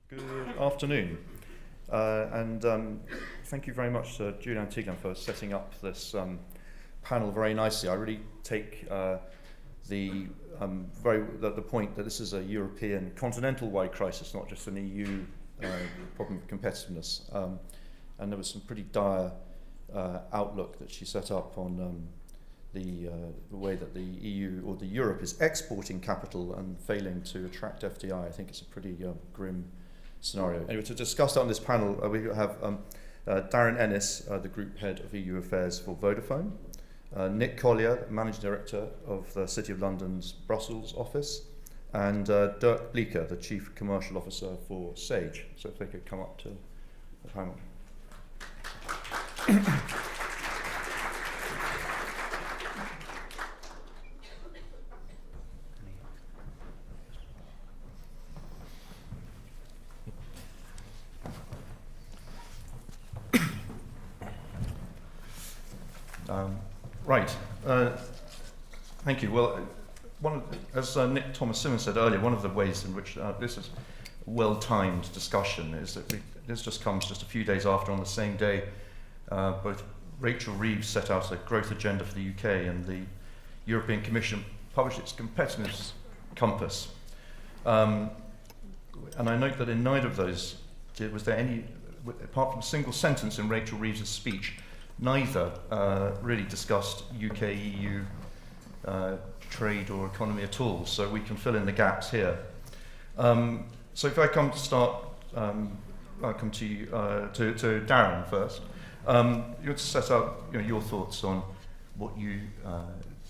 Good afternoon, and thank you very much to Julian Tiglan for setting up this panel very nicely. I really take the point that this is a European continental-wide crisis, not just an EU problem of competitiveness. And there was some pretty dire outlook that she set up on the way that the EU or the Europe is exporting capital and failing to attract FDI. I think it's a pretty grim scenario. Anyway, to discuss that on this panel, we have Darren Ennis, the Group Head of EU Affairs for Vodafone, Nick Collier, Managing Director of the City of London's Brussels office, and Dirk Bleeker, the Chief Commercial Officer for Sage. So if they could come up to the panel. Right. Thank you. Well, as Nick Thomas Simmons said earlier, one of the ways in which this is a well-timed discussion is that this just comes just a few days after, on the same day, both Rachel Reeves set out a growth agenda for the UK and the European Commission published its competitiveness compass. And I note that in neither of those was there any, apart from a single sentence in Rachel Reeves' speech, neither really discussed UK-EU trade or economy at all, so we can fill in the gaps here. So if I come to start, I'll come to you, to Darren first. You would set out your thoughts on what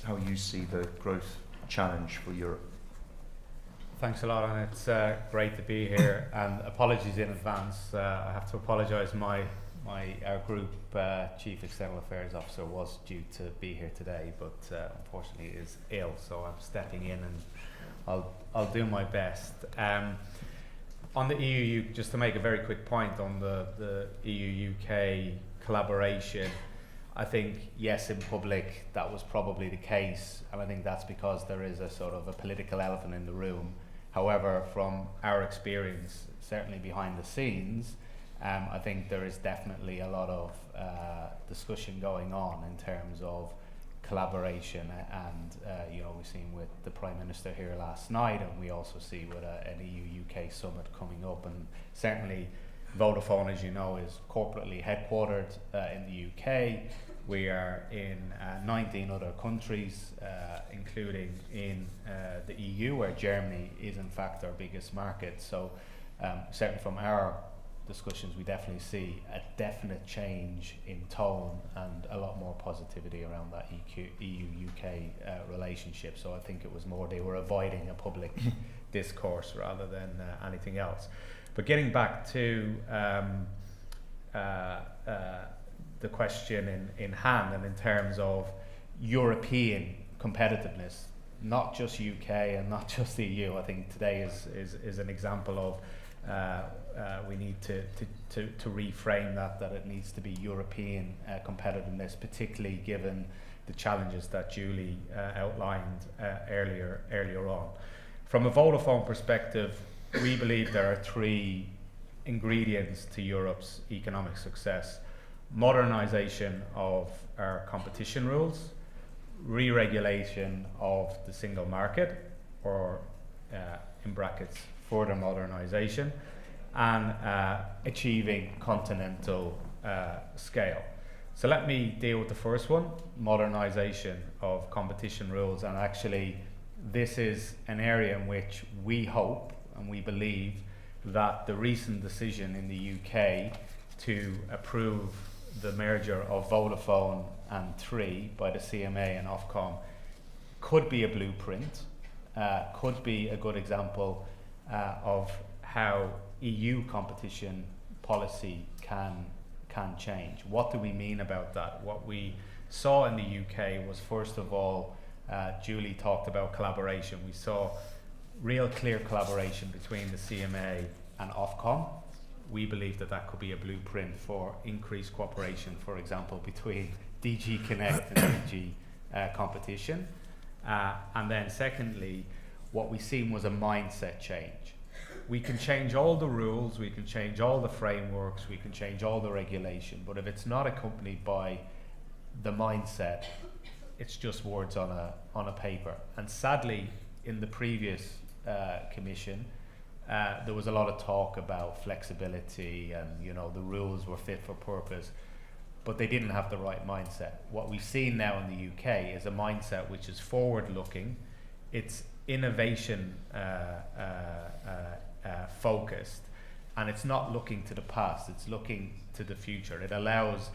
how you see the growth challenge for Europe. Thanks a lot, and it's great to be here. And apologies in advance. I have to apologise. Our group Chief External Affairs Officer was due to be here today, but unfortunately is ill. So I'm stepping in, and I'll do my best. On the EU, just to make a very quick point on the EU-UK collaboration, I think, yes, in public that was probably the case, and I think that's because there is a sort of a political elephant in the room. However, from our experience, certainly behind the scenes, I think there is definitely a lot of discussion going on in terms of collaboration, and we've seen with the Prime Minister here last night, and we also see with an EU-UK summit coming up, and certainly Vodafone, as you know, is corporately headquartered in the UK. We are in 19 other countries, including in the EU, where Germany is in fact our biggest market. So certainly from our discussions, we definitely see a definite change in tone and a lot more positivity around that EU-UK relationship. So I think it was more they were avoiding a public discourse rather than anything else. But getting back to the question in hand, and in terms of European competitiveness, not just UK and not just the EU, I think today is an example of we need to reframe that it needs to be European competitiveness, particularly given the challenges that Julie outlined earlier on. From a Vodafone perspective, we believe there are three ingredients to Europe's economic success: modernisation of our competition rules, re-regulation of the single market, or in brackets, further modernisation, and achieving continental scale. So let me deal with the first one, modernisation of competition rules. And actually, this is an area in which we hope and we believe that the recent decision in the UK to approve the merger of Vodafone and Three by the CMA and Ofcom could be a blueprint, could be a good example of how EU competition policy can change. What do we mean about that? What we saw in the UK was, first of all, Julie talked about collaboration. We saw real clear collaboration between the CMA and Ofcom. We believe that could be a blueprint for increased cooperation, for example, between DG Connect and DG Competition. And then secondly, what we seen was a mindset change. we can change all the rules, we can change all the frameworks, we can change all the regulation, but if it's not accompanied by the mindset, it's just words on a paper. And sadly, in the previous commission, there was a lot of talk about flexibility and the rules were fit for purpose, but they didn't have the right mindset. What we've seen now in the UK is a mindset which is forward-looking, it's innovation focused, and it's not looking to the past, it's looking to the future. It allows,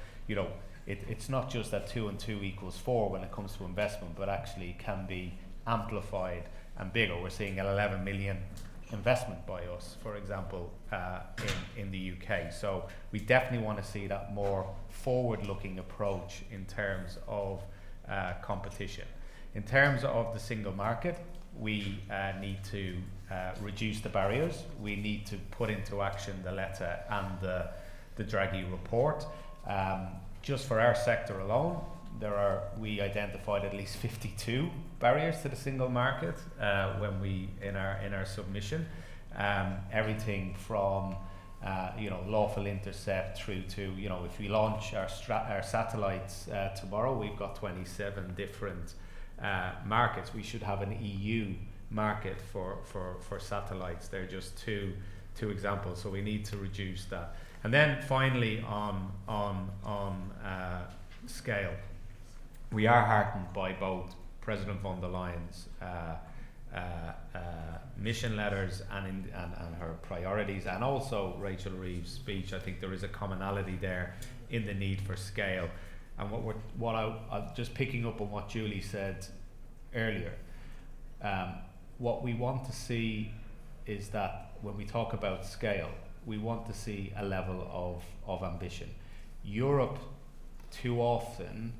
it's not just that 2 and 2 equals 4 when it comes to investment, but actually can be amplified and bigger. We're seeing an 11 million investment by us, for example, in the UK. So we definitely want to see that more forward-looking approach in terms of competition. In terms of the single market, we need to reduce the barriers. We need to put into action the letter and the Draghi report. Just for our sector alone, we identified at least 52 barriers to the single market when we in our submission. Everything from lawful intercept through to if we launch our satellites tomorrow, we've got 27 different markets. We should have an EU market for satellites. They're just two examples. So we need to reduce that. And then finally on scale, we are heartened by both President von der Leyen's mission letters and her priorities, and also Rachel Reeves' speech. I think there is a commonality there in the need for scale. And I'm just picking up on what Julie said earlier. What we want to see is that when we talk about scale, we want to see a level of ambition. Europe too often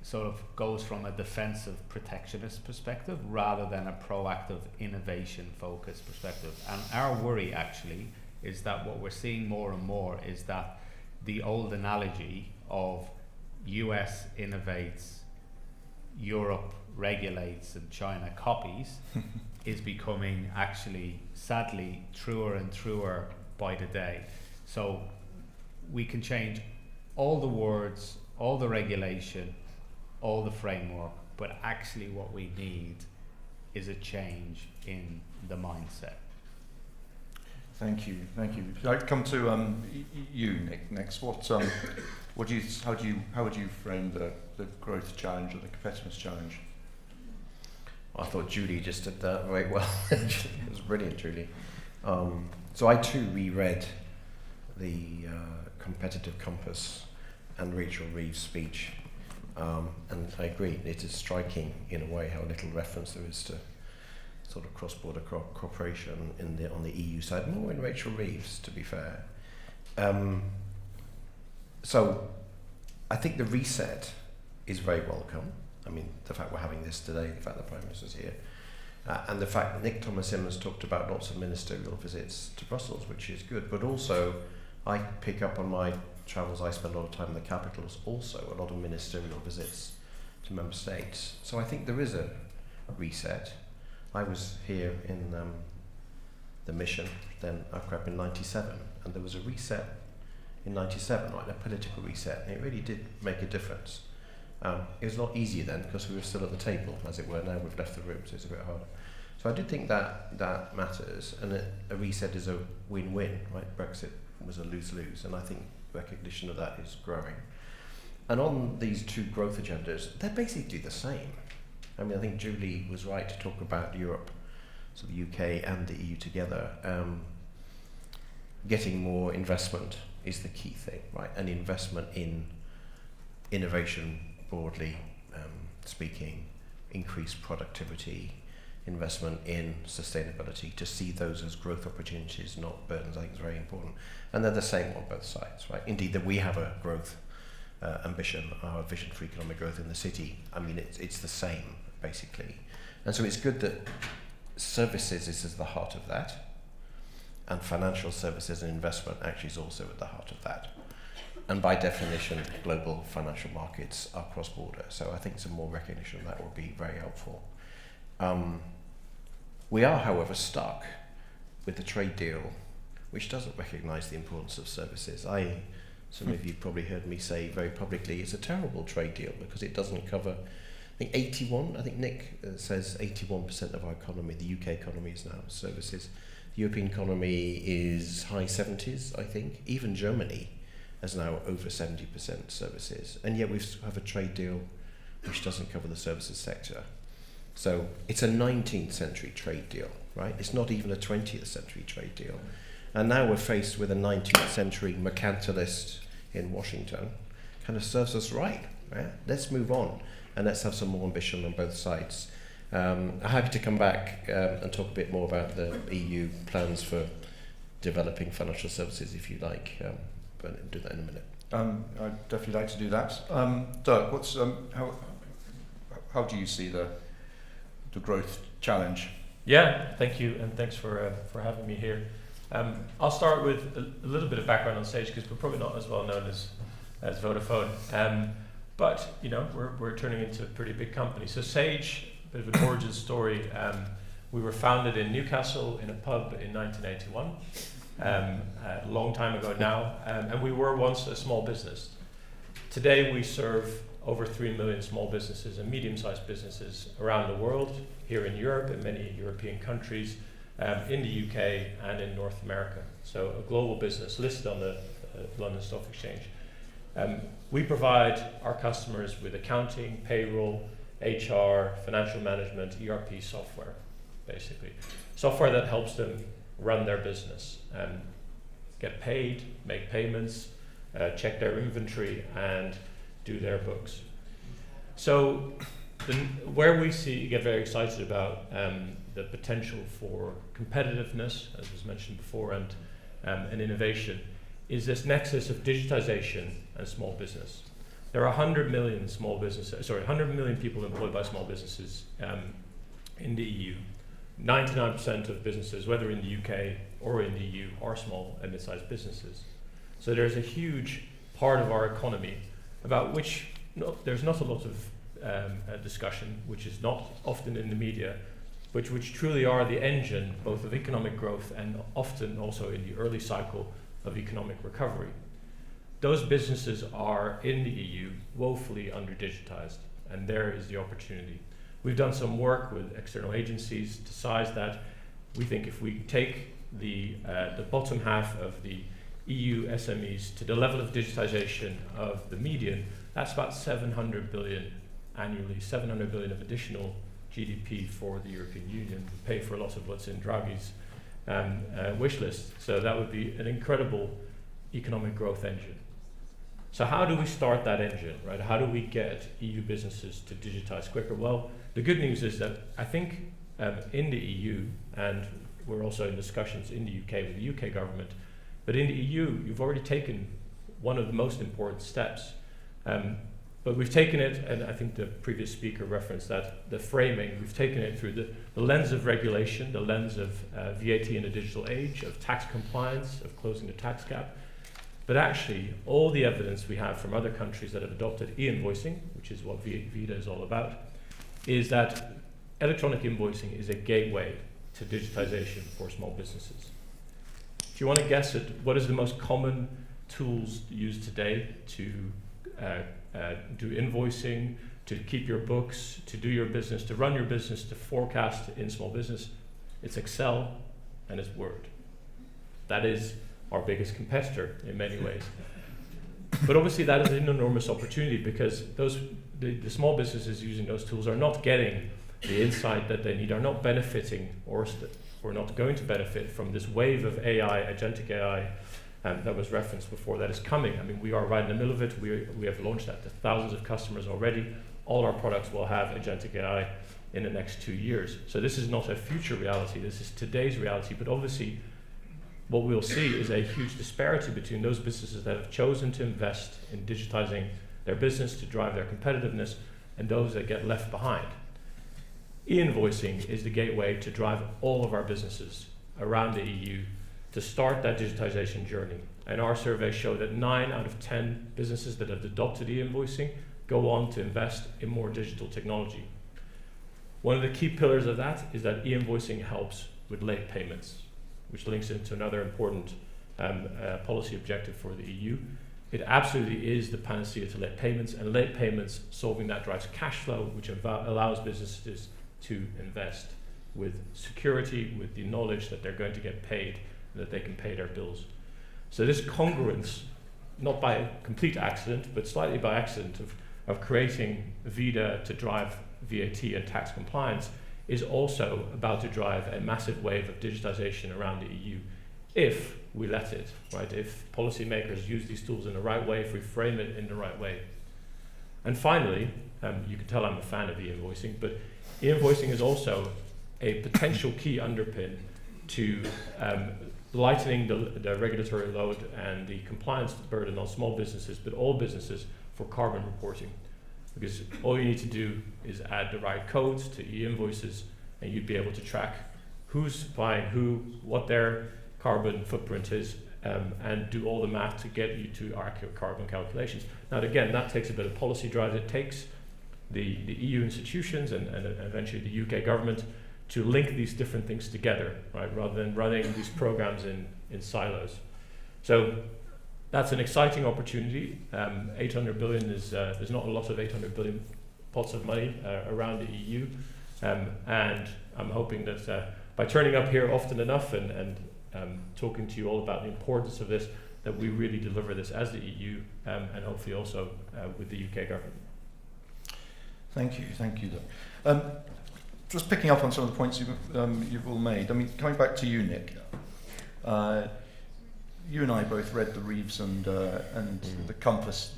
sort of goes from a defensive protectionist perspective rather than a proactive innovation focused perspective. And our worry actually is that what we're seeing more and more is that the old analogy of US innovates, Europe regulates and China copies is becoming actually sadly truer and truer by the day. So we can change all the words, all the regulation, all the framework, but actually what we need is a change in the mindset. Thank you. I come to you, Nick. Next, how would you frame the growth challenge or the competitiveness challenge? I thought Julie just did that very well. It was brilliant, Julie. So I too reread the Competitive Compass and Rachel Reeves' speech, and I agree. It is striking in a way how little reference there is to sort of cross-border cooperation on the EU side, more in Rachel Reeves, to be fair. So I think the reset is very welcome. I mean, the fact we're having this today, the fact the Prime Minister's here, and the fact that Nick Thomas-Symonds talked about lots of ministerial visits to Brussels, which is good, but also I pick up on my travels, I spend a lot of time in the capitals, also a lot of ministerial visits to member states. So I think there is a reset. I was here in the mission, then UKREP in 97, and there was a reset in 97, like a political reset, and it really did make a difference. It was not easier then because we were still at the table, as it were. Now we've left the room, so it's a bit harder. So I do think that matters, and a reset is a win-win, right? Brexit was a lose-lose, and I think recognition of that is growing. And on these two growth agendas, they're basically the same. I mean, I think Julie was right to talk about Europe, so the UK and the EU together. Getting more investment is the key thing, right? And investment in innovation, broadly speaking, increased productivity, investment in sustainability, to see those as growth opportunities, not burdens, I think is very important. And they're the same on both sides, right? Indeed, that we have a growth ambition, our vision for economic growth in the city. I mean, it's the same, basically. And so it's good that services is at the heart of that, and financial services and investment actually is also at the heart of that. And by definition, global financial markets are cross-border. So I think some more recognition of that will be very helpful. We are, however, stuck with the trade deal, which doesn't recognise the importance of services. Some of you probably heard me say very publicly, it's a terrible trade deal because it doesn't cover, I think Nick says 81% of our economy, the UK economy is now services. The European economy is high 70s, I think. Even Germany is now over 70% services. And yet we have a trade deal which doesn't cover the services sector. So it's a 19th century trade deal, right? It's not even a 20th century trade deal. And now we're faced with a 19th century mercantilist in Washington. Kind of serves us right? Let's move on and let's have some more ambition on both sides. I'm happy to come back and talk a bit more about the EU plans for developing financial services if you like, but I'll do that in a minute. I'd definitely like to do that. Dirk, what's how do you see the growth challenge? Yeah, thank you, and thanks for having me here. I'll start with a little bit of background on Sage because we're probably not as well known as Vodafone, but you know we're turning into a pretty big company. So Sage, a bit of an origin story. We were founded in Newcastle in a pub in 1981, a long time ago now, and we were once a small business. Today we serve over 3 million small businesses and medium-sized businesses around the world, here in Europe, in many European countries, in the UK and in North America. So a global business listed on the London Stock Exchange. We provide our customers with accounting, payroll, HR, financial management, ERP software, basically. Software that helps them run their business, get paid, make payments, check their inventory, and do their books. So where we get very excited about the potential for competitiveness, as was mentioned before, and innovation, is this nexus of digitization and small business. There are 100 million small businesses, 100 million people employed by small businesses in the EU. 99% of businesses, whether in the UK or in the EU, are small and mid-sized businesses. So there's a huge part of our economy about which there's not a lot of discussion, which is not often in the media, which truly are the engine both of economic growth and often also in the early cycle of economic recovery. Those businesses are in the EU woefully under-digitized, and there is the opportunity. We've done some work with external agencies to size that. We think if we take the bottom half of the EU SMEs to the level of digitization of the median, that's about 700 billion annually, 700 billion of additional GDP for the European Union. We pay for a lot of what's in Draghi's wish list. So that would be an incredible economic growth engine. So how do we start that engine, right? How do we get EU businesses to digitize quicker? Well, the good news is that I think in the EU, and we're also in discussions in the UK with the UK government, but in the EU, you've already taken one of the most important steps. But we've taken it, and I think the previous speaker referenced that, the framing, we've taken it through the lens of regulation, the lens of VAT in a digital age, of tax compliance, of closing the tax gap. But actually, all the evidence we have from other countries that have adopted e-invoicing, which is what VIDA is all about, is that electronic invoicing is a gateway to digitization for small businesses. If you want to guess it, what is the most common tools used today to do invoicing, to keep your books, to do your business, to run your business, to forecast in small business? It's Excel and it's Word. That is our biggest competitor in many ways. But obviously that is an enormous opportunity because the small businesses using those tools are not getting the insight that they need, are not benefiting or not going to benefit from this wave of AI, agentic AI, that was referenced before, that is coming. I mean, we are right in the middle of it. We have launched that to thousands of customers already. All our products will have agentic AI in the next 2 years. So this is not a future reality, this is today's reality. But obviously, what we'll see is a huge disparity between those businesses that have chosen to invest in digitizing their business to drive their competitiveness and those that get left behind. E-invoicing is the gateway to drive all of our businesses around the EU to start that digitization journey. And our surveys show that 9 out of 10 businesses that have adopted e-invoicing go on to invest in more digital technology. One of the key pillars of that is that e-invoicing helps with late payments. which links into another important policy objective for the EU. It absolutely is the panacea to late payments, and late payments, solving that drives cash flow, which allows businesses to invest with security, with the knowledge that they're going to get paid and that they can pay their bills. So this congruence, not by complete accident, but slightly by accident, of creating VIDA to drive VAT and tax compliance is also about to drive a massive wave of digitization around the EU, if we let it, right? If policymakers use these tools in the right way, if we frame it in the right way. And finally, you can tell I'm a fan of e-invoicing, but e-invoicing is also a potential key underpin to lightening the regulatory load and the compliance burden on small businesses, but all businesses, for carbon reporting. Because all you need to do is add the right codes to e-invoices, and you'd be able to track who's buying who, what their carbon footprint is, and do all the math to get you to accurate carbon calculations. Now again, that takes a bit of policy drive. It takes the EU institutions and eventually the UK government to link these different things together, right, rather than running these programs in silos. So that's an exciting opportunity. 800 billion is, there's not a lot of 800 billion pots of money around the EU. And I'm hoping that by turning up here often enough and talking to you all about the importance of this, that we really deliver this as the EU and hopefully also with the UK government. Thank you, Doug. Just picking up on some of the points you've all made. I mean, coming back to you, Nick. You and I both read the Reeves and the Compass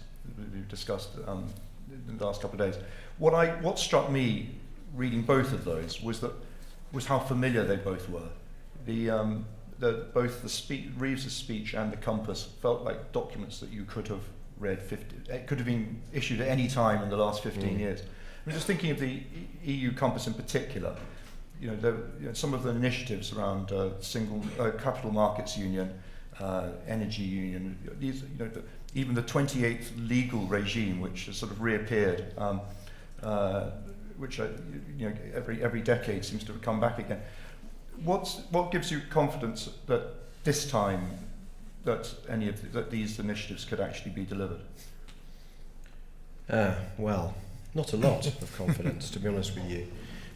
we've discussed in the last couple of days. What struck me reading both of those was how familiar they both were. Both Reeves's speech and the Compass felt like documents that you could have read. It could have been issued at any time in the last 15 years. I'm just thinking of the EU Compass in particular. Some of the initiatives around single capital markets union, energy union. These, even the 28th legal regime, which has sort of reappeared, which every decade seems to come back again. What gives you confidence that this time that these initiatives could actually be delivered? Well, not a lot of confidence, to be honest with you.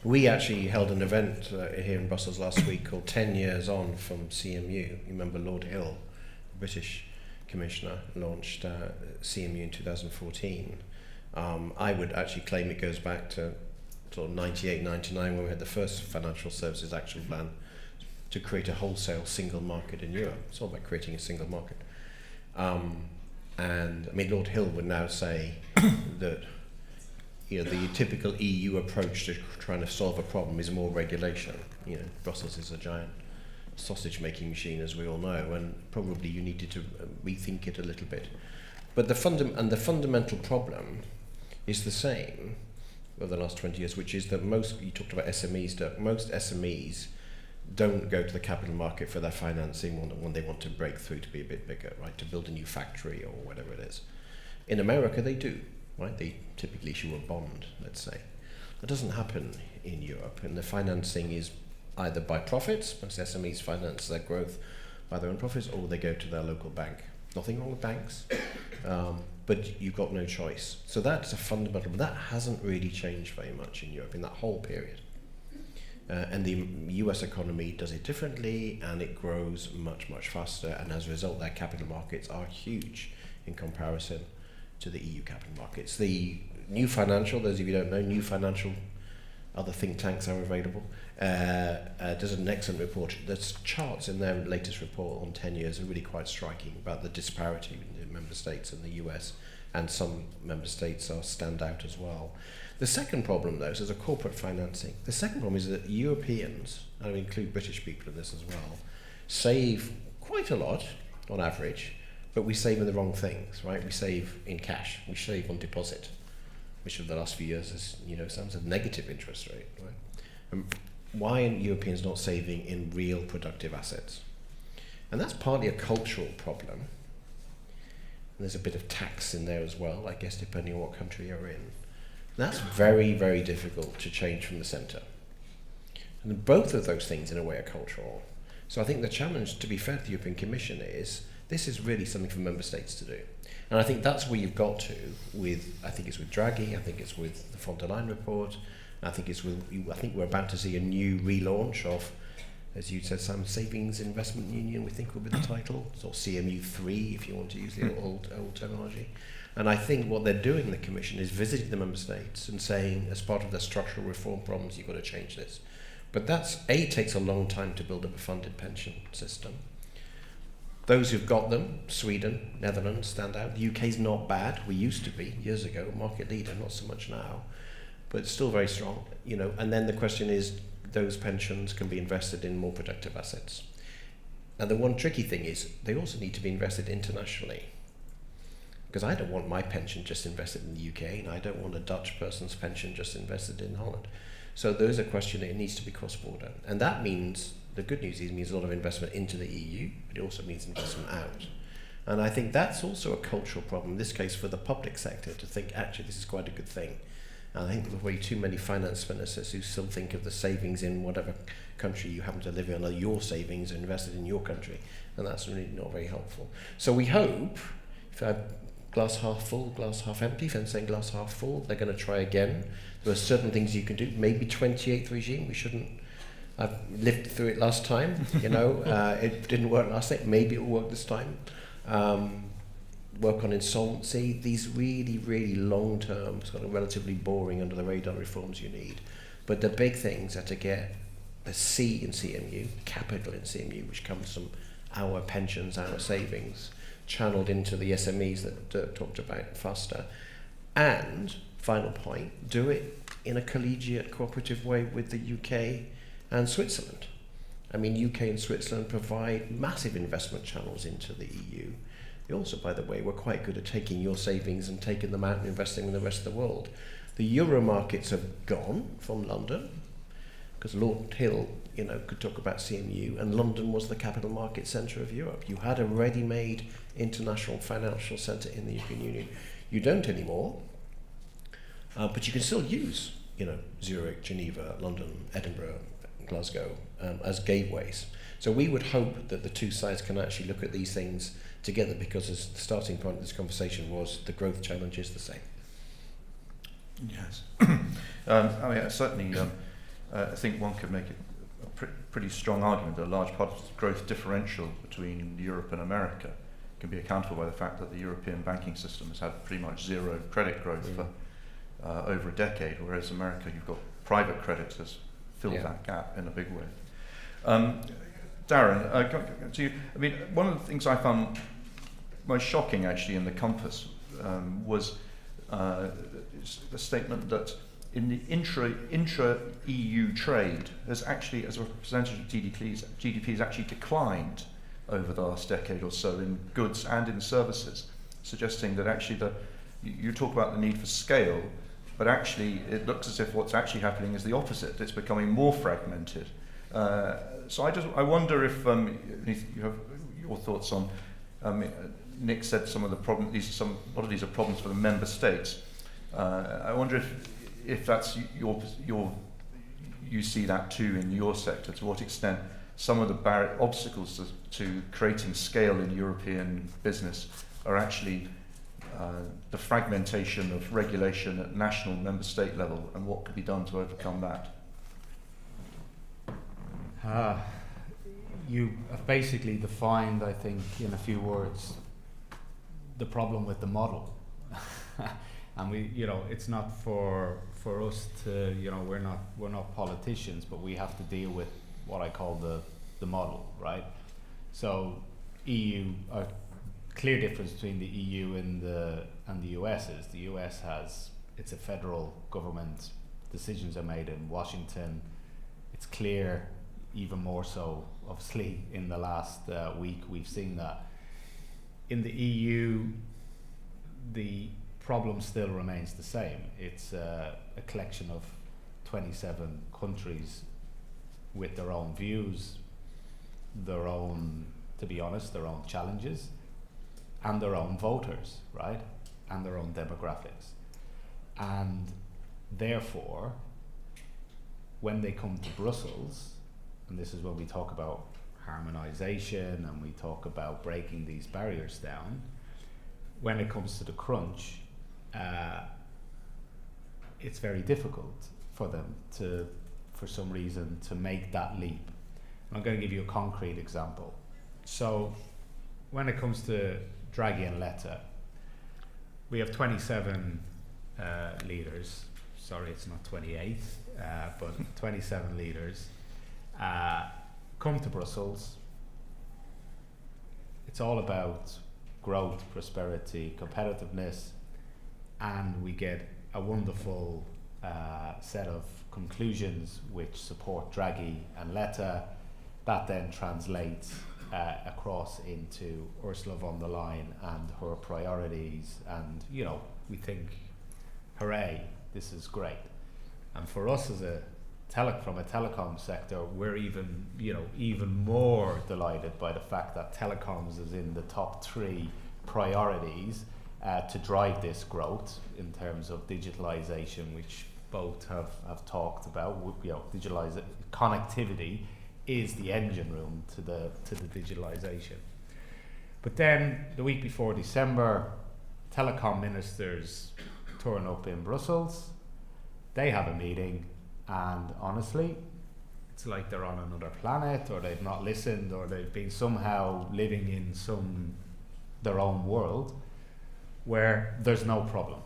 We actually held an event here in Brussels last week called 10 Years On from CMU. You remember Lord Hill, the British Commissioner, launched CMU in 2014. I would actually claim it goes back to sort of 98, 99 when we had the first Financial Services Action Plan to create a wholesale single market in Europe. It's all about creating a single market. And I mean, Lord Hill would now say that the typical EU approach to trying to solve a problem is more regulation. Brussels is a giant sausage-making machine, as we all know, and probably you needed to rethink it a little bit. But the fundamental problem is the same over the last 20 years, which is that you talked about SMEs, Dirk, most SMEs don't go to the capital market for their financing when they want to break through to be a bit bigger, right, to build a new factory or whatever it is. In America, they do. Right, they typically issue a bond, let's say. That doesn't happen in Europe, and the financing is either by profits, most SMEs finance their growth by their own profits, or they go to their local bank. Nothing wrong with banks, but you've got no choice. So that's a fundamental, but that hasn't really changed very much in Europe in that whole period. And the US economy does it differently, and it grows much, much faster, and as a result, their capital markets are huge in comparison to the EU capital markets. The New Financial, those of you who don't know, New Financial, other think tanks are available, does an excellent report. There's charts in their latest report on 10 years are really quite striking about the disparity in the member states and the US, and some member states stand out as well. The second problem, though, is there's a corporate financing. The second problem is that Europeans, and I include British people in this as well, save quite a lot on average, but we save in the wrong things, right? We save in cash, we save on deposit, which over the last few years is, sounds a negative interest rate, right? Why are Europeans not saving in real productive assets? And that's partly a cultural problem. And there's a bit of tax in there as well, I guess, depending on what country you're in. And that's very, very difficult to change from the centre. And both of those things, in a way, are cultural. So I think the challenge, to be fair to the European Commission, is this is really something for member states to do. And I think that's where you've got to with, I think it's with Draghi, I think it's with the von der Leyen report, I think we're about to see a new relaunch of, as you said, Sam, Savings Investment Union, we think will be the title, or CMU3 if you want to use the old terminology. And I think what they're doing, the Commission, is visiting the member states and saying, as part of their structural reform problems, you've got to change this. But it takes a long time to build up a funded pension system. Those who've got them, Sweden, Netherlands, stand out. The UK's not bad. We used to be, years ago, market leader, not so much now, but still very strong, you know. And then the question is, those pensions can be invested in more productive assets. Now, the one tricky thing is, they also need to be invested internationally. Because I don't want my pension just invested in the UK, and I don't want a Dutch person's pension just invested in Holland. So there's a question that it needs to be cross-border. And that means, the good news is, it means a lot of investment into the EU, but it also means investment out. And I think that's also a cultural problem, in this case for the public sector, to think, actually, this is quite a good thing. And I think there are way too many finance ministers who still think of the savings in whatever country you happen to live in, or your savings are invested in your country. And that's really not very helpful. So we hope, if I glass half full, glass half empty, if I'm saying glass half full, they're going to try again. There are certain things you can do. Maybe 28th regime, we shouldn't. I've lived through it last time, you know. It didn't work last time. Maybe it will work this time. Work on insolvency. These really, really long-term, sort of relatively boring under-the-radar reforms you need. But the big things are to get a C in CMU, capital in CMU, which comes from our pensions, our savings, channeled into the SMEs that Dirk talked about faster. And, final point, do it in a collegiate, cooperative way with the UK and Switzerland. I mean, UK and Switzerland provide massive investment channels into the EU. They also, by the way, were quite good at taking your savings and taking them out and investing in the rest of the world. The euro markets have gone from London, because Lord Hill, you know, could talk about CMU, and London was the capital market centre of Europe. You had a ready-made international financial centre in the European Union. You don't anymore, but you can still use, you know, Zurich, Geneva, London, Edinburgh, Glasgow as gateways. So we would hope that the two sides can actually look at these things together, because as the starting point of this conversation was, the growth challenge is the same. Yes. I mean, certainly, I think one could make a pretty strong argument that a large part of the growth differential between Europe and America can be accountable by the fact that the European banking system has had pretty much zero credit growth for over a decade, whereas America, you've got private credit has filled that gap in a big way. Darren, to you, I mean, one of the things I found most shocking actually in the Compass was the statement that in the intra-EU trade has actually, as a percentage of GDP, has actually declined over the last decade or so in goods and in services, suggesting that actually you talk about the need for scale, but actually it looks as if what's actually happening is the opposite. It's becoming more fragmented. So I wonder if you have your thoughts on. Nick said some of the problems. A lot of these are problems for the member states. I wonder if that's you see that too in your sector. To what extent some of the obstacles to creating scale in European business are actually the fragmentation of regulation at national member state level, and what could be done to overcome that? You have basically defined, I think, in a few words, the problem with the model. And we, you know, it's not for us to, you know, we're not politicians, but we have to deal with what I call the model, right? So EU, a clear difference between the EU and the US is the US it's a federal government, decisions are made in Washington. It's clear, even more so, obviously, in the last week we've seen that. In the EU, the problem still remains the same. It's a collection of 27 countries with their own views, their own, to be honest, their own challenges, and their own voters, right? And their own demographics. And therefore, when they come to Brussels, and this is when we talk about harmonization and we talk about breaking these barriers down, when it comes to the crunch, it's very difficult for them to, for some reason, to make that leap. I'm going to give you a concrete example. So when it comes to Draghi and Letta, we have 27 leaders. Sorry, it's not 28, but 27 leaders come to Brussels. It's all about growth, prosperity, competitiveness, and we get a wonderful set of conclusions which support Draghi and Letta. That then translates across into Ursula von der Leyen and her priorities, and you know, we think, hooray, this is great. And for us as a from a telecom sector, we're even more delighted by the fact that telecoms is in the top 3 priorities to drive this growth in terms of digitalization, which both have talked about. You know, connectivity is the engine room to the digitalization. But then the week before December, telecom ministers turn up in Brussels. They have a meeting, and honestly, it's like they're on another planet, or they've not listened, or they've been somehow living in their own world where there's no problem.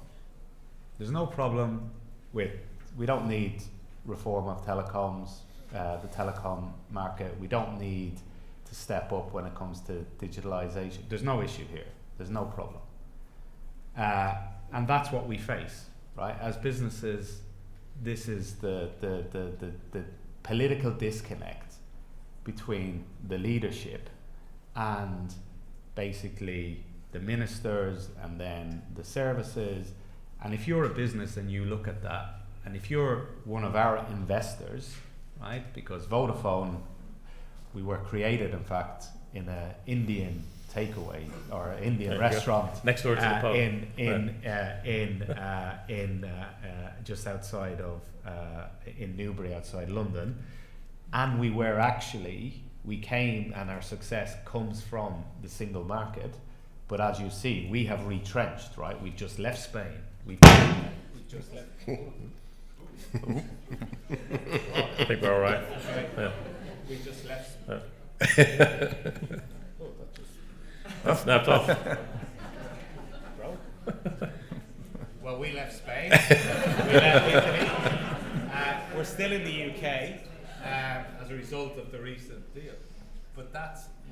There's no problem with, we don't need reform of telecoms, the telecom market. We don't need to step up when it comes to digitalization. There's no issue here. There's no problem. And that's what we face, right? As businesses, this is the political disconnect between the leadership and basically the ministers and then the services. And if you're a business and you look at that, and if you're one of our investors, right, because Vodafone, we were created in fact in an Indian takeaway or Indian restaurant next door to the pub in just outside of in Newbury, outside London, and we came, and our success comes from the single market. But as you see, we have retrenched, right? We've just left Spain. We've just left. I think we're all right. Yeah. We just left. That snapped off. Well, we left Spain. We left Italy. We're still in the UK as a result of the recent deal. But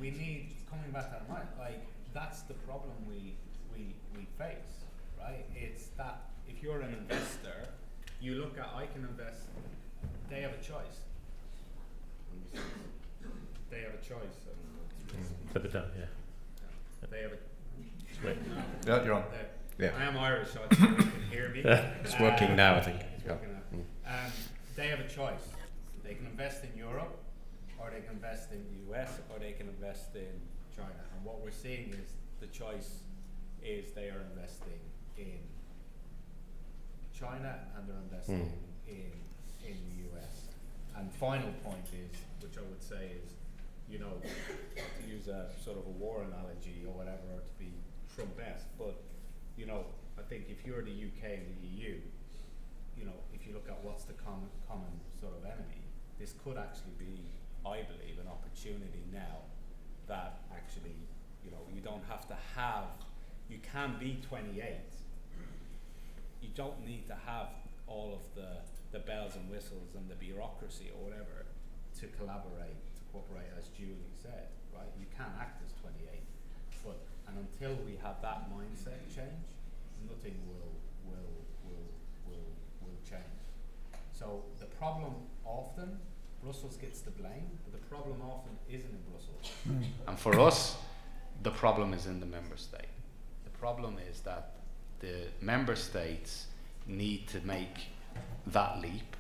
we need, coming back to that mind, like, that's the problem we face, right? It's that if you're an investor, you look at, I can invest, they have a choice. They have a choice. Put it down, yeah. They have a Wait. Yeah, you're on. Yeah. I am Irish, so I think you can hear me. It's working now, I think. It's working now. They have a choice. They can invest in Europe, or they can invest in the US, or they can invest in China. And what we're seeing is the choice is they are investing in China and they're investing in the US. And final point is, which I would say is, you know, to use a sort of a war analogy or whatever, or to be Trump-esque, but you know, I think if you're the UK and the EU, you know, if you look at what's the common sort of enemy, this could actually be, I believe, an opportunity now that actually, you know, you don't have to have, you can be 28. You don't need to have all of the bells and whistles and the bureaucracy or whatever to collaborate, to cooperate, as Julie said, right? You can act as 28, and until we have that mindset change, nothing will change. So the problem often, Brussels gets the blame, but the problem often isn't in Brussels. And for us, the problem is in the member state. The problem is that the member states need to make that leap.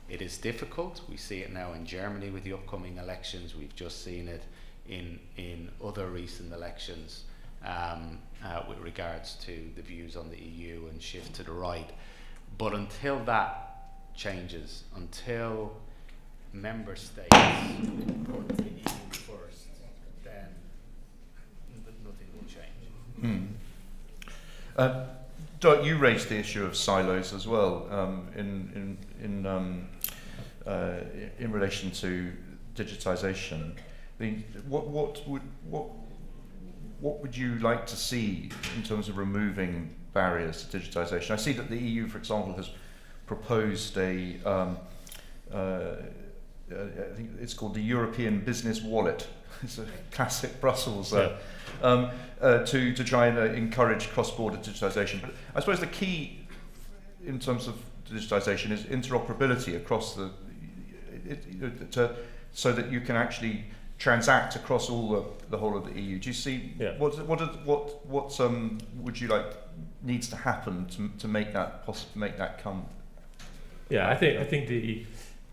It is difficult. We see it now in Germany with the upcoming elections. We've just seen it in other recent elections with regards to the views on the EU and shift to the right. But until that changes, until member states put the EU first, Dirk, you raised the issue of silos as well in relation to digitisation. I mean, what would you like to see in terms of removing barriers to digitisation? I see that the EU, for example, has proposed I think it's called the European Business Wallet. It's a classic Brussels to try and encourage cross-border digitisation. But I suppose the key in terms of digitisation is interoperability across so that you can actually transact across all the whole of the EU. Do you see what would you like needs to happen to make that come? Yeah, I think the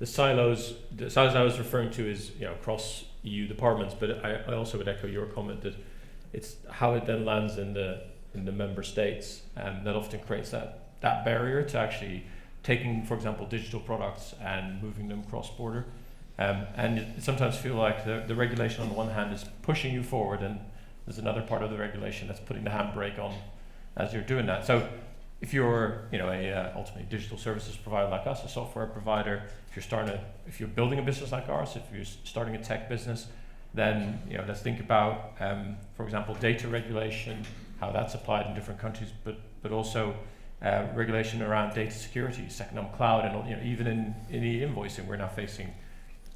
silos I was referring to is across EU departments, but I also would echo your comment that it's how it then lands in the member states that often creates that barrier to actually taking, for example, digital products and moving them cross-border. And it sometimes feel like the regulation on the one hand is pushing you forward, and there's another part of the regulation that's putting the handbrake on as you're doing that. So if you're ultimately digital services provider like us, a software provider, if you're building a business like ours, if you're starting a tech business, then let's think about, for example, data regulation, how that's applied in different countries, but also regulation around data security, second on cloud, and even in e-invoicing, we're now facing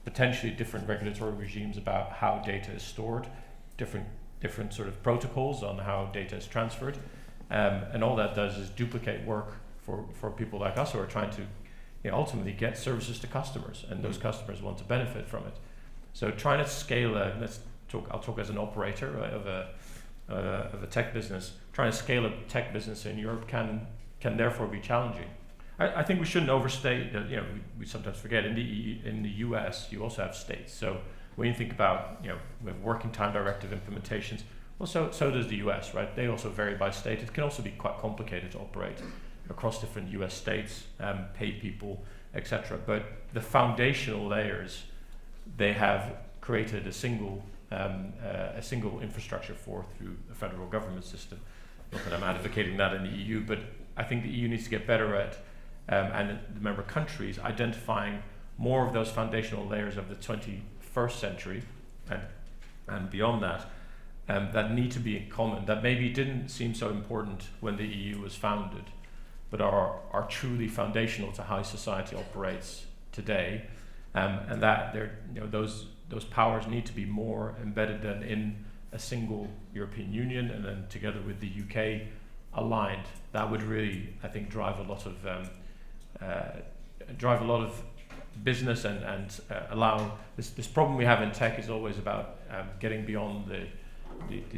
potentially different regulatory regimes about how data is stored, different sort of protocols on how data is transferred, and all that does is duplicate work for people like us who are trying to ultimately get services to customers, and those customers want to benefit from it. So trying to scale I'll talk as an operator of a tech business. Trying to scale a tech business in Europe can therefore be challenging. I think we shouldn't overstate that. We sometimes forget in the US you also have states. So when you think about we have working time directive implementations, well, so does the US, right? They also vary by state. It can also be quite complicated to operate across different US states, pay people, etc. But the foundational layers they have created a single infrastructure through the federal government system. Not that I'm advocating that in the EU, but I think the EU needs to get better at and the member countries identifying more of those foundational layers of the 21st century and beyond that that need to be common, that maybe didn't seem so important when the EU was founded, but are truly foundational to how society operates today, and that those powers need to be more embedded than in a single European Union, and then together with the UK aligned. That would really, I think, drive a lot of business and allow this problem we have in tech is always about getting beyond the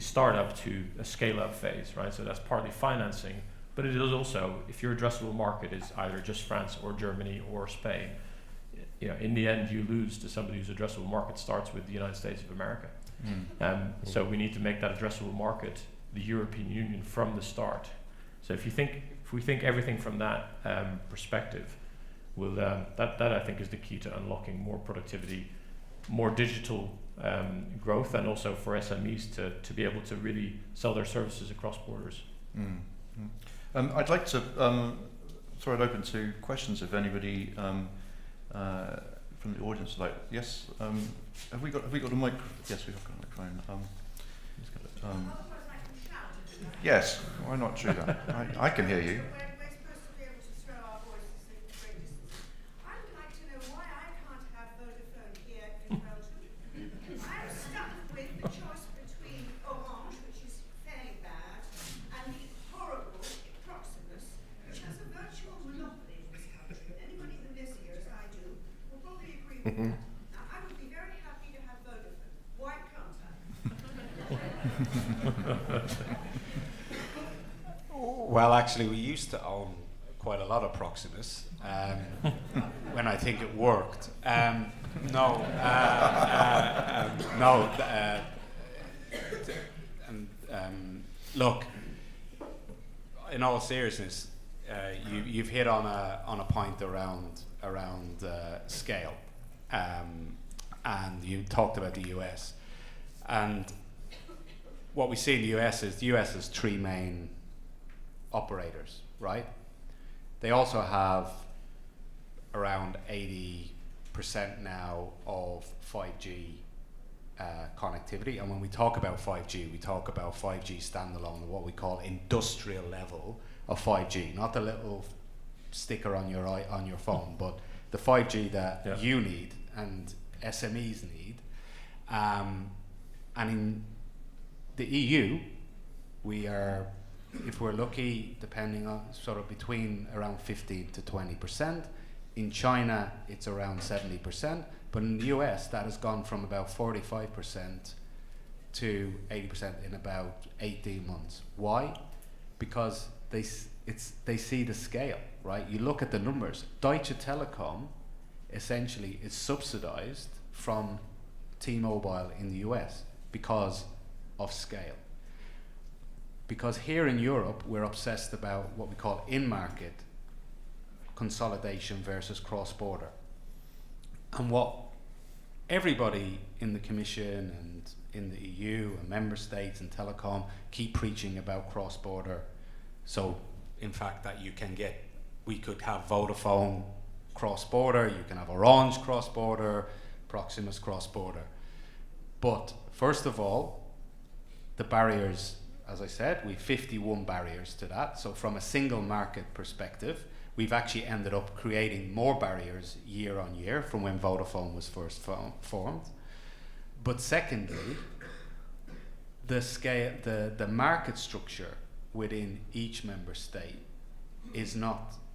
startup to a scale-up phase, right? So that's partly financing, but it is also, if your addressable market is either just France or Germany or Spain, in the end you lose to somebody whose addressable market starts with the United States of America. So we need to make that addressable market the European Union from the start. So if we think everything from that perspective, that I think is the key to unlocking more productivity, more digital growth, and also for SMEs to be able to really sell their services across borders. I'd like to throw it open to questions if anybody from the audience would like. Yes, have we got a mic? Yes, we have got a microphone. Yes, why not do that? I can hear you. We're supposed to be able to throw our voices in great distances. I would like to know why I can't have Vodafone here in Belgium. I'm stuck with the choice between Orange, which is fairly bad, and the horrible Proximus, which has a virtual monopoly in this country. And anybody that lives here, as I do, will probably agree with that. Now, I would be very happy to have Vodafone. Why can't I? Well, actually, we used to own quite a lot of Proximus when I think it worked. Look, in all seriousness, you've hit on a point around scale, and you talked about the US, and what we see in the US is three main operators, right? They also have around 80% now of 5G connectivity. And when we talk about 5G, we talk about 5G standalone, what we call industrial level of 5G, not the little sticker on your phone, but the 5G that you need and SMEs need. And in the EU, we are, if we're lucky, depending on sort of between around 15 to 20%. In China, it's around 70%. But in the US, that has gone from about 45% to 80% in about 18 months. Why? Because they see the scale, right? You look at the numbers. Deutsche Telekom essentially is subsidized from T-Mobile in the US because of scale. Because here in Europe, we're obsessed about what we call in-market consolidation versus cross-border. And what everybody in the Commission and in the EU and member states and telecom keep preaching about cross-border. So, in fact, that we could have Vodafone cross-border, you can have Orange cross-border, Proximus cross-border. But first of all, the barriers, as I said, we've 51 barriers to that. So from a single market perspective, we've actually ended up creating more barriers year on year from when Vodafone was first formed. But secondly, the scale, the market structure within each member state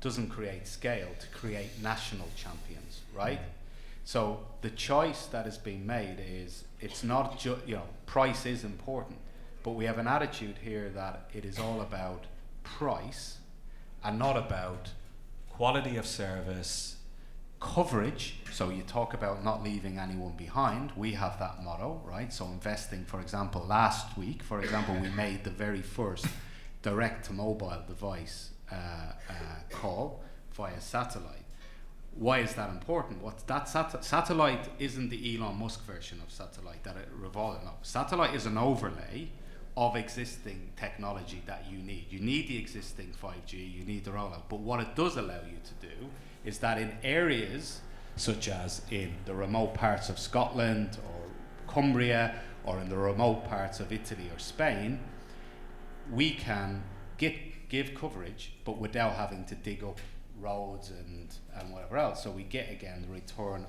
doesn't create scale to create national champions, right? So the choice that is being made is, it's not just, price is important, but we have an attitude here that it is all about price and not about quality of service, coverage. So you talk about not leaving anyone behind. We have that motto, right? So investing, for example, last week, we made the very first direct to mobile device call via satellite. Why is that important? Satellite isn't the Elon Musk version of satellite that it revolves. No, satellite is an overlay of existing technology that you need. You need the existing 5G, you need the rollout. But what it does allow you to do is that in areas such as in the remote parts of Scotland or Cumbria or in the remote parts of Italy or Spain, we can give coverage, but without having to dig up roads and whatever else. So we get, again, the return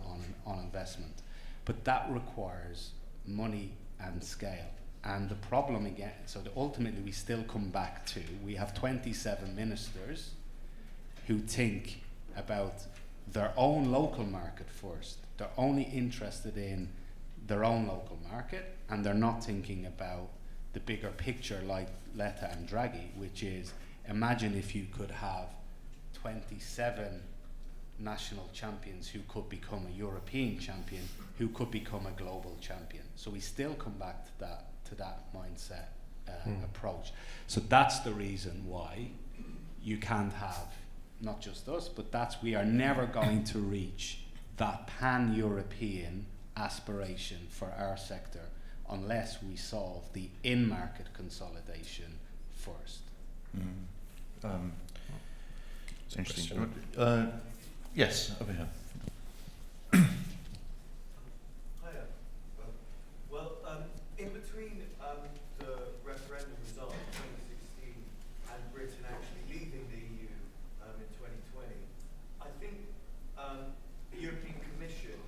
on investment. But that requires money and scale. And the problem again, so ultimately we still come back to, we have 27 ministers who think about their own local market first. They're only interested in their own local market, and they're not thinking about the bigger picture like Letta and Draghi, which is, imagine if you could have 27 national champions who could become a European champion, who could become a global champion. So we still come back to that mindset approach. So that's the reason why you can't have not just us, but we are never going to reach that pan-European aspiration for our sector unless we solve the in-market consolidation first. It's interesting. Yes, over here. In between the referendum result in 2016 and Britain actually leaving the EU in 2020, I think the European Commission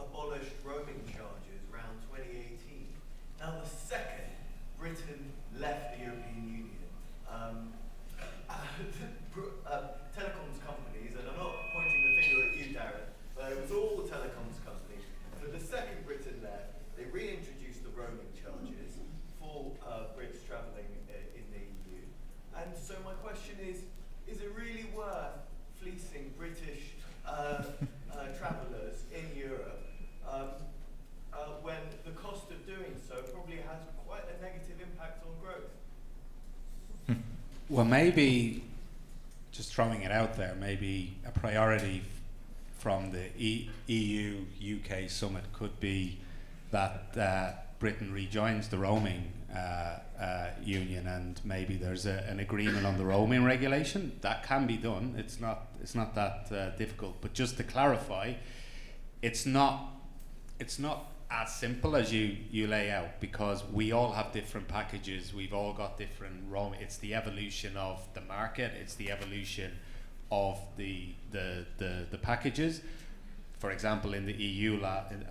abolished roaming charges around 2018. Now, the second Britain left the European Union, telecoms companies, and I'm not pointing the finger at you, Darren, but it was all the telecoms companies. But the second Britain left, they reintroduced the roaming charges for Brits travelling in the EU. And so my question is it really worth fleecing British travellers in Europe when the cost of doing so probably has quite a negative impact on growth? Well, maybe, just throwing it out there, maybe a priority from the EU-UK summit could be that Britain rejoins the roaming union and maybe there's an agreement on the roaming regulation, that can be done. It's not that difficult. But just to clarify, it's not as simple as you lay out, because we all have different packages. We've all got different roaming. It's the evolution of the market. It's the evolution of the packages. For example, in the EU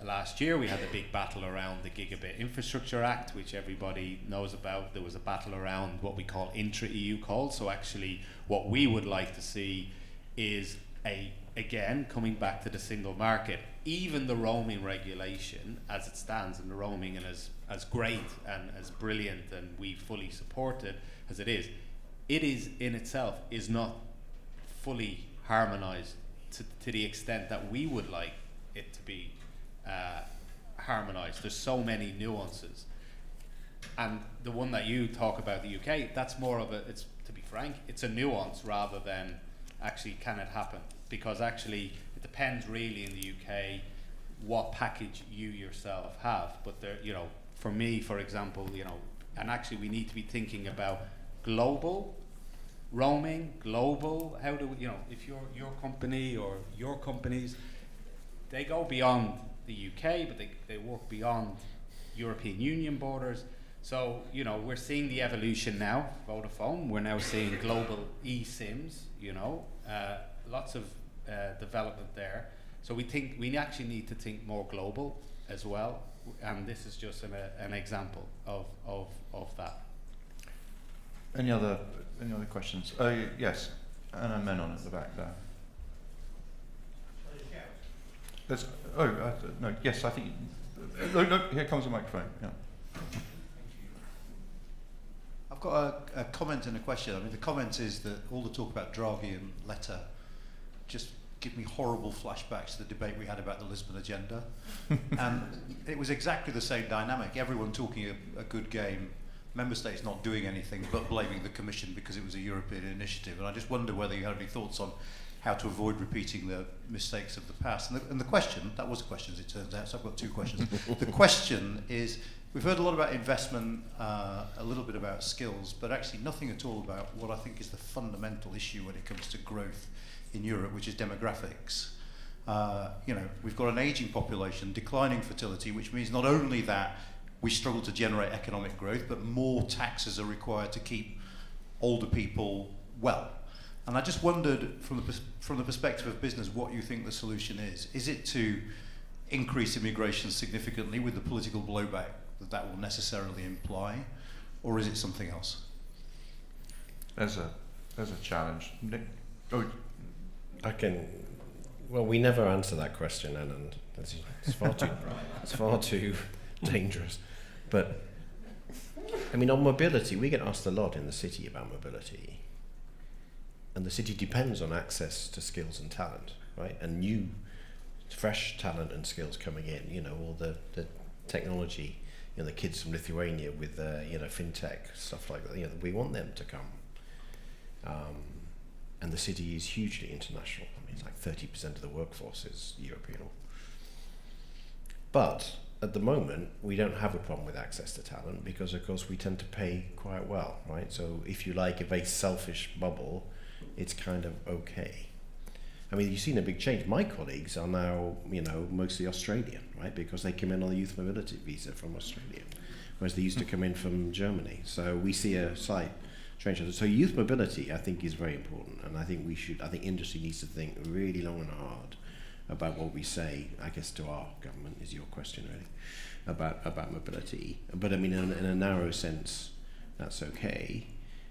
last year, we had a big battle around the Gigabit Infrastructure Act, which everybody knows about. There was a battle around what we call intra-EU calls. So actually, what we would like to see is again, coming back to the single market, even the roaming regulation as it stands, and the roaming and as great and as brilliant and we fully support it as it is in itself is not fully harmonized to the extent that we would like it to be harmonized. There's so many nuances. And the one that you talk about, the UK, that's more of it's, to be frank, it's a nuance rather than actually can it happen. Because actually it depends really in the UK what package you yourself have. But there, for me, for example, and actually we need to be thinking about global roaming, how do we, if your company or your companies, they go beyond the UK, but they work beyond European Union borders. So, we're seeing the evolution now, Vodafone, we're now seeing global eSIMs, lots of development there. So we actually need to think more global as well, and this is just an example of that. Any other questions? Yes, Anna Menon at the back there. No, yes, I think. No, here comes a microphone. Yeah. I've got a comment and a question. I mean, the comment is that all the talk about Draghi and Letta just give me horrible flashbacks to the debate we had about the Lisbon agenda. And it was exactly the same dynamic. Everyone talking a good game, member states not doing anything but blaming the Commission because it was a European initiative. And I just wonder whether you have any thoughts on how to avoid repeating the mistakes of the past. And the question, that was a question as it turns out, so I've got two questions. The question is, we've heard a lot about investment, a little bit about skills, but actually nothing at all about what I think is the fundamental issue when it comes to growth in Europe, which is demographics. We've got an aging population, declining fertility, which means not only that we struggle to generate economic growth, but more taxes are required to keep older people well. And I just wondered, from the perspective of business, what you think the solution is. Is it to increase immigration significantly with the political blowback that will necessarily imply, or is it something else? There's a challenge. Nick? Well, we never answer that question, and it's far too dangerous. But I mean, on mobility, we get asked a lot in the city about mobility, and the city depends on access to skills and talent, right? And new, fresh talent and skills coming in. All the technology, the kids from Lithuania with fintech stuff like that. We want them to come. And the city is hugely international. I mean, it's like 30% of the workforce is European. But at the moment, we don't have a problem with access to talent because, of course, we tend to pay quite well, right? So if you like a very selfish bubble, it's kind of okay. I mean, you've seen a big change. My colleagues are now, mostly Australian, right? Because they came in on a youth mobility visa from Australia, whereas they used to come in from Germany. So we see a slight change. So youth mobility, I think, is very important, and I think industry needs to think really long and hard about what we say, I guess, to our government, is your question really, about mobility. But I mean, in a narrow sense, that's okay.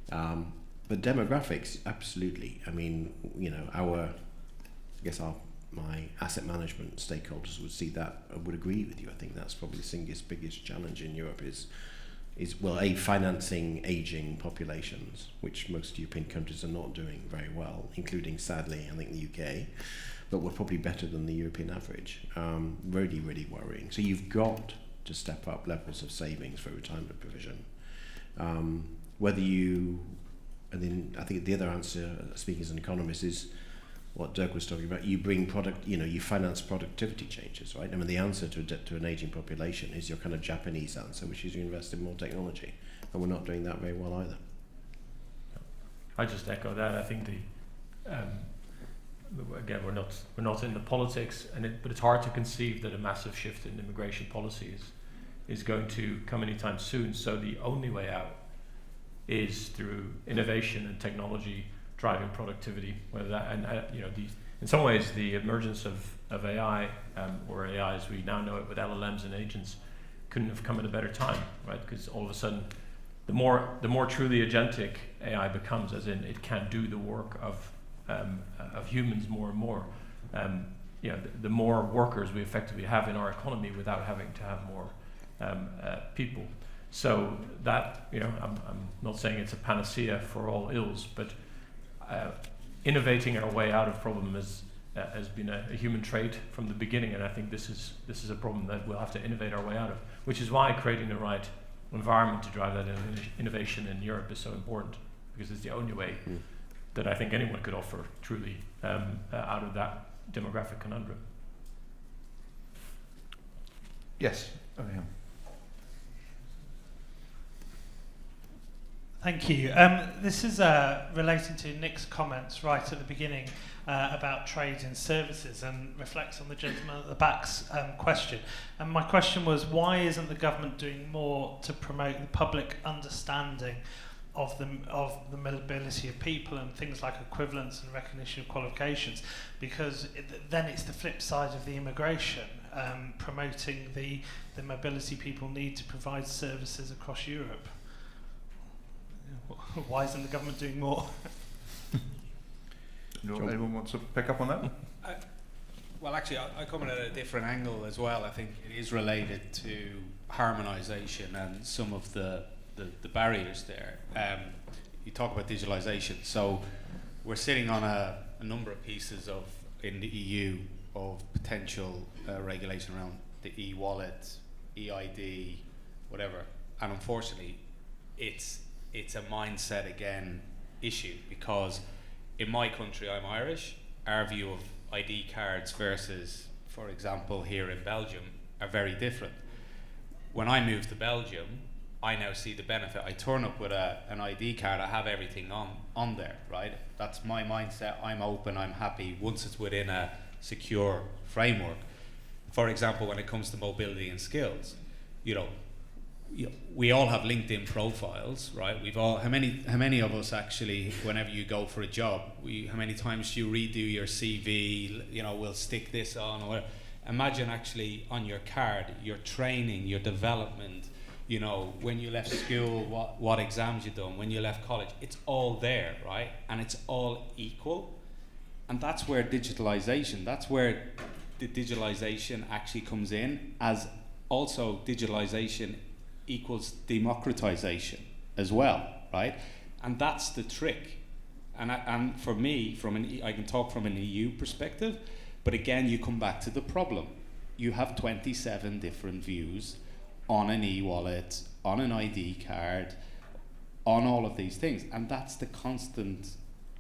But demographics, absolutely. I mean, my asset management stakeholders would see that, would agree with you. I think that's probably the single biggest challenge in Europe is financing aging populations, which most European countries are not doing very well, including, sadly, I think the UK, but we're probably better than the European average. Really, really worrying. So you've got to step up levels of savings for retirement provision. And then I think the other answer, speaking as an economist, is what Dirk was talking about. You bring you finance productivity changes, right? I mean, the answer to an aging population is your kind of Japanese answer, which is you invest in more technology, and we're not doing that very well either. I just echo that. I think again, we're not in the politics, but it's hard to conceive that a massive shift in immigration policy is going to come anytime soon. So the only way out is through innovation and technology driving productivity. Whether that in some ways the emergence of AI or AI as we now know it with LLMs and agents couldn't have come at a better time, right? Because all of a sudden, the more truly agentic AI becomes, as in it can do the work of humans more and more, the more workers we effectively have in our economy without having to have more people. So that, I'm not saying it's a panacea for all ills, but innovating our way out of problem has been a human trait from the beginning, and I think this is a problem that we'll have to innovate our way out of, which is why creating the right environment to drive that innovation in Europe is so important, because it's the only way that I think anyone could offer truly out of that demographic conundrum. Yes. Oh, yeah. Thank you. This is relating to Nick's comments right at the beginning about trade and services, and reflects on the gentleman at the back's question. And my question was, why isn't the government doing more to promote the public understanding of the mobility of people and things like equivalence and recognition of qualifications? Because then it's the flip side of the immigration, promoting the mobility people need to provide services across Europe. Why isn't the government doing more? Anyone want to pick up on that? Well, actually, I come at a different angle as well. I think it is related to harmonisation and some of the barriers there. You talk about digitalisation. So we're sitting on a number of pieces in the EU of potential regulation around the e-wallet, e-ID, whatever. And unfortunately, it's a mindset again issue, because in my country, I'm Irish, our view of ID cards versus, for example, here in Belgium are very different. When I moved to Belgium, I now see the benefit. I turn up with an ID card, I have everything on there, right? That's my mindset. I'm open, I'm happy once it's within a secure framework. For example, when it comes to mobility and skills, we all have LinkedIn profiles, right? How many of us actually, whenever you go for a job, how many times do you redo your CV? We'll stick this on, or imagine actually on your card, your training, your development. When you left school, what exams you done, when you left college, it's all there, right? And it's all equal. And that's where the digitalization actually comes in, as also digitalization equals democratization as well, right? And that's the trick. And for me, I can talk from an EU perspective, but again, you come back to the problem. You have 27 different views on an e-wallet, on an ID card, on all of these things, and that's the constant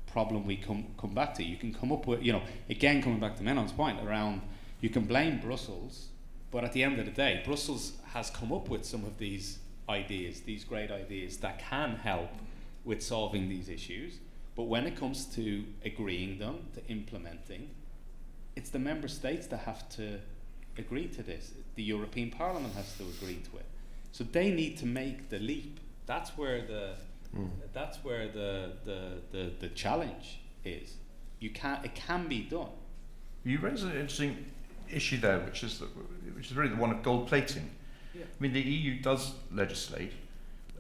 problem we come back to. You can come up with, again, coming back to Menon's point around, you can blame Brussels, but at the end of the day, Brussels has come up with some of these ideas, these great ideas that can help with solving these issues. But when it comes to agreeing them, to implementing, it's the member states that have to agree to this. The European Parliament has to agree to it. So they need to make the leap. That's where the challenge is. It can be done. You raise an interesting issue there, which is really the one of gold plating. Yeah. I mean, the EU does legislate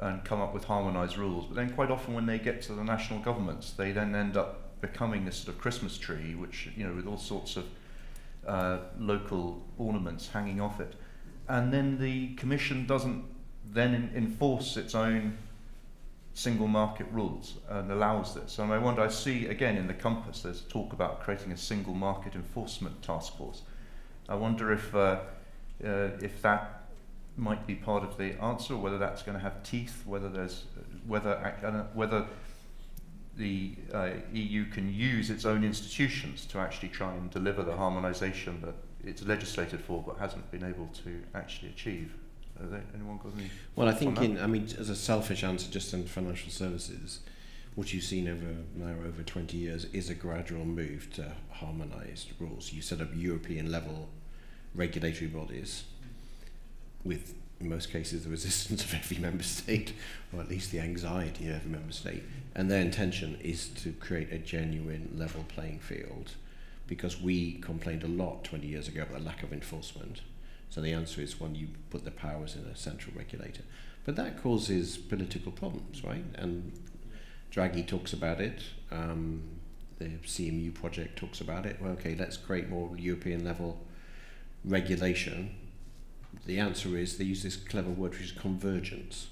and come up with harmonised rules, but then quite often when they get to the national governments, they then end up becoming this sort of Christmas tree, which, with all sorts of local ornaments hanging off it. And then the Commission doesn't then enforce its own single market rules and allows this. And I see again in the Compass there's talk about creating a single market enforcement task force. I wonder if that might be part of the answer, or whether that's going to have teeth, whether the EU can use its own institutions to actually try and deliver the harmonisation that it's legislated for but hasn't been able to actually achieve. Anyone got any? Well, I think as a selfish answer, just in financial services, what you've seen over 20 years is a gradual move to harmonised rules. You set up European level regulatory bodies with, in most cases, the resistance of every member state, or at least the anxiety of every member state. And their intention is to create a genuine level playing field, because we complained a lot 20 years ago about the lack of enforcement. So the answer is, when you put the powers in a central regulator. But that causes political problems, right? And Draghi talks about it. The CMU project talks about it. Well, okay, let's create more European level regulation. The answer is they use this clever word, which is convergence.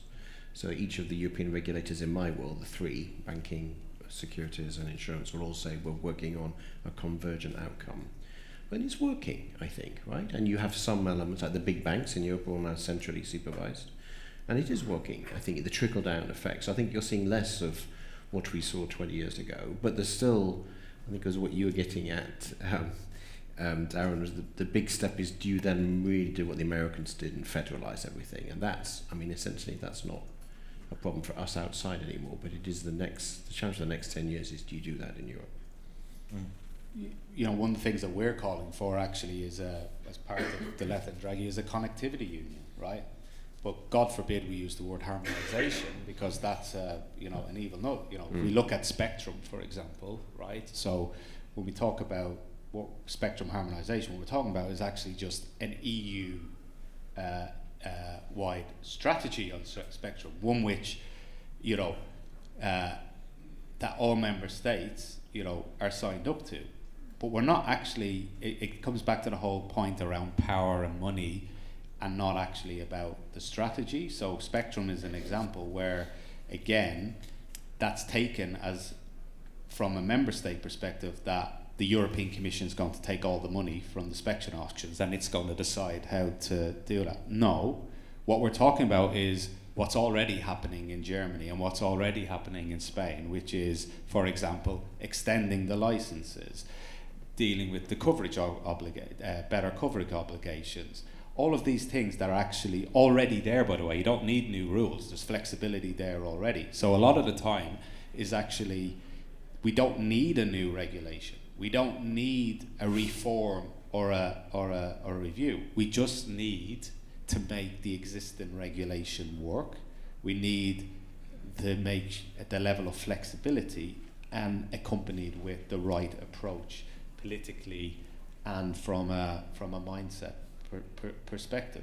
So each of the European regulators in my world, the three, banking, securities and insurance, will all say we're working on a convergent outcome. But it's working, I think, right? And you have some elements, like the big banks in Europe, are now centrally supervised. And it is working, I think, the trickle-down effects. I think you're seeing less of what we saw 20 years ago, but there's still, I think, as what you were getting at, Darren, was the big step is, do you then really do what the Americans did and federalize everything? And that's, I mean, essentially, that's not a problem for us outside anymore, but it is the challenge for the next 10 years is, do you do that in Europe? You know, one of the things that we're calling for actually is, as part of the Letta and Draghi, is a connectivity union, right? But God forbid we use the word harmonisation, because that's you know, an evil note. You know, if we look at spectrum, for example, right? So when we talk about what spectrum harmonisation, what we're talking about is actually just an EU wide strategy on spectrum, one which, you know, that all member states, you know, are signed up to. But we're not actually, it comes back to the whole point around power and money, and not actually about the strategy. So spectrum is an example where, again, that's taken as, from a member state perspective, that the European Commission is going to take all the money from the spectrum auctions and it's going to decide how to do that. No, what we're talking about is what's already happening in Germany and what's already happening in Spain, which is, for example, extending the licenses, dealing with the coverage better coverage obligations. All of these things that are actually already there, by the way. You don't need new rules. There's flexibility there already. So a lot of the time is actually, we don't need a new regulation. We don't need a reform or a review. We just need to make the existing regulation work. We need to make the level of flexibility and accompanied with the right approach politically and from a mindset perspective,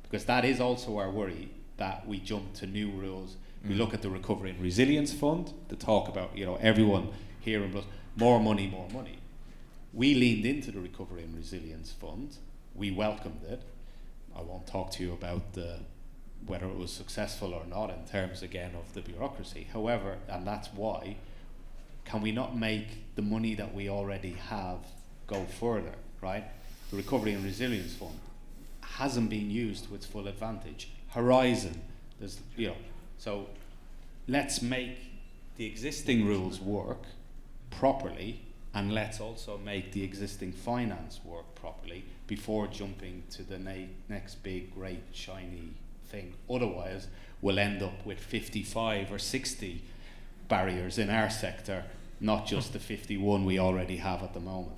because that is also our worry, that we jump to new rules. We look at the Recovery and Resilience Fund to talk about, you know, everyone here in Brussels, more money. We leaned into the Recovery and Resilience Fund. We welcomed it. I won't talk to you about whether it was successful or not in terms, again, of the bureaucracy. However, and that's why, can we not make the money that we already have go further, right? The Recovery and Resilience Fund hasn't been used to its full advantage. Horizon, there's, you know, so let's make the existing rules work properly, and let's also make the existing finance work properly before jumping to the next big, great, shiny thing. Otherwise, we'll end up with 55 or 60 barriers in our sector, not just the 51 we already have at the moment.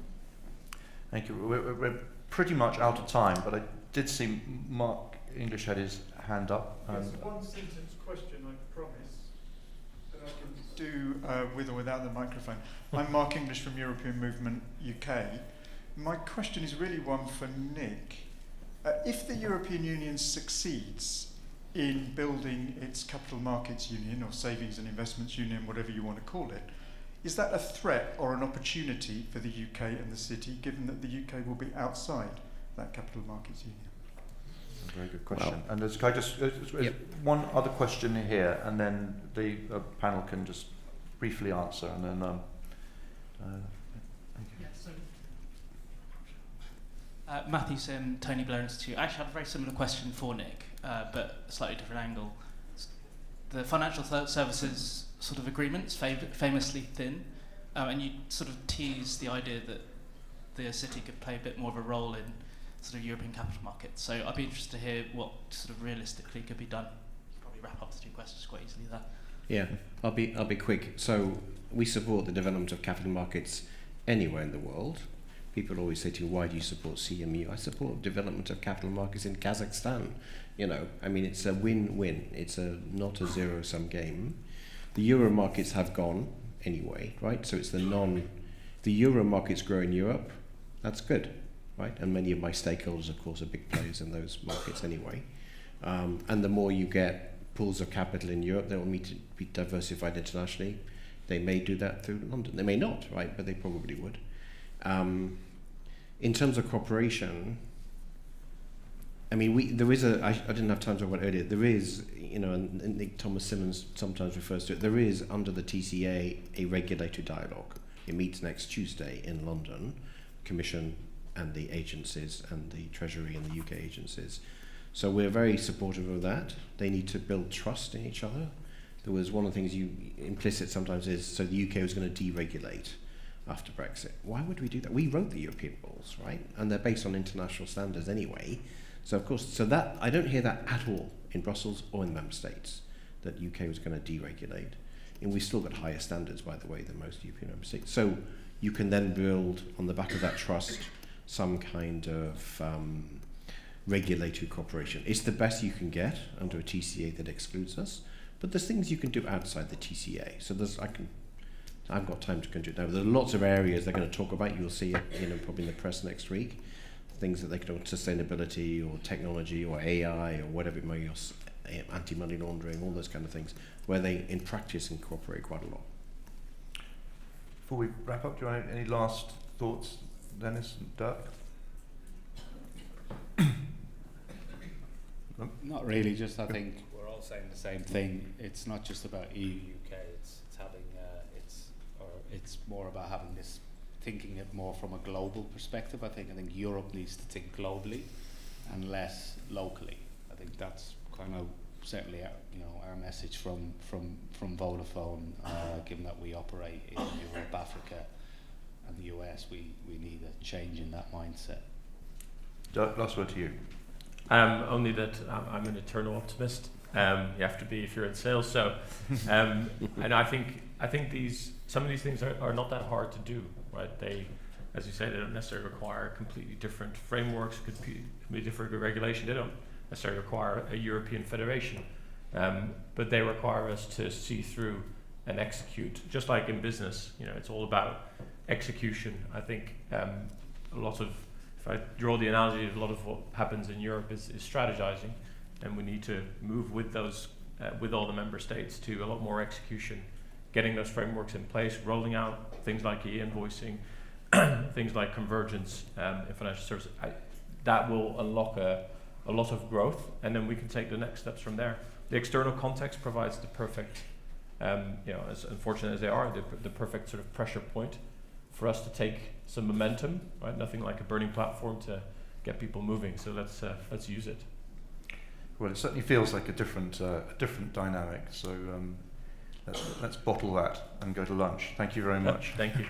Thank you. We're pretty much out of time, but I did see Mark English had his hand up. Yes, one sentence question, I promise, that I can do with or without the microphone. I'm Mark English from European Movement UK. My question is really one for Nick. If the European Union succeeds in building its capital markets union, or savings and investments union, whatever you want to call it, is that a threat or an opportunity for the UK and the city, given that the UK will be outside that capital markets union? Very good question. And can I just one other question here, and then the panel can just briefly answer, and then thank you. Yeah, so Matthew Sim, Tony Blair Institute. I actually have a very similar question for Nick, but a slightly different angle. The financial services sort of agreements, famously thin, and you sort of tease the idea that the city could play a bit more of a role in sort of European capital markets. So I'd be interested to hear what sort of realistically could be done. You could probably wrap up the two questions quite easily there. Yeah, I'll be quick. So we support the development of capital markets anywhere in the world. People always say to me, why do you support CMU? I support development of capital markets in Kazakhstan. You know, I mean, it's a win-win. It's not a zero-sum game. The euro markets have gone anyway, right? So it's the euro markets grow in Europe. That's good, right? And many of my stakeholders, of course, are big players in those markets anyway. And the more you get pools of capital in Europe, they will need to be diversified internationally. They may do that through London. They may not, right? But they probably would. In terms of cooperation, I mean, there is I didn't have time to talk about it earlier. There is, you know, and Nick Thomas Simmons sometimes refers to it. There is under the TCA a regulatory dialogue. It meets next Tuesday in London, Commission and the agencies and the Treasury and the UK agencies. So we're very supportive of that. They need to build trust in each other. There was one of the things implicit sometimes is, so the UK was going to deregulate after Brexit. Why would we do that? We wrote the European rules, right? And they're based on international standards anyway. So of course, that I don't hear that at all in Brussels or in the member states, that UK was going to deregulate. And we've still got higher standards, by the way, than most European member states. So you can then build, on the back of that trust, some kind of regulatory cooperation. It's the best you can get under a TCA that excludes us, but there's things you can do outside the TCA. So I haven't got time to go into it now, but there are lots of areas they're going to talk about. You'll see it, you know, probably in the press next week. Things that they can do on sustainability or technology or AI or whatever it may be, anti-money laundering, all those kind of things, where they, in practice, incorporate quite a lot. Before we wrap up, do you want any last thoughts, Dennis and Dirk? Not really, just I think we're all saying the same thing. It's not just about EU, UK, it's having, it's more about having this, thinking it more from a global perspective. I think Europe needs to think globally and less locally. I think that's kind of certainly our message from Vodafone, given that we operate in Europe, Africa and the US, we need a change in that mindset. Dirk, last word to you. Only that I'm an eternal optimist. You have to be if you're in sales. So, and I think some of these things are not that hard to do, right? They, as you say, they don't necessarily require completely different frameworks. Could be different regulation. They don't necessarily require a European federation, but they require us to see through and execute. Just like in business, you know, it's all about execution. I think if I draw the analogy, a lot of what happens in Europe is strategizing, and we need to move with those, with all the member states to a lot more execution, getting those frameworks in place, rolling out things like e-invoicing, things like convergence in financial services. That will unlock a lot of growth, and then we can take the next steps from there. The external context provides the perfect, as unfortunate as they are, the perfect sort of pressure point for us to take some momentum, right? Nothing like a burning platform to get people moving. So let's use it. Well, it certainly feels like a different dynamic. So let's bottle that and go to lunch. Thank you very much. Thank you.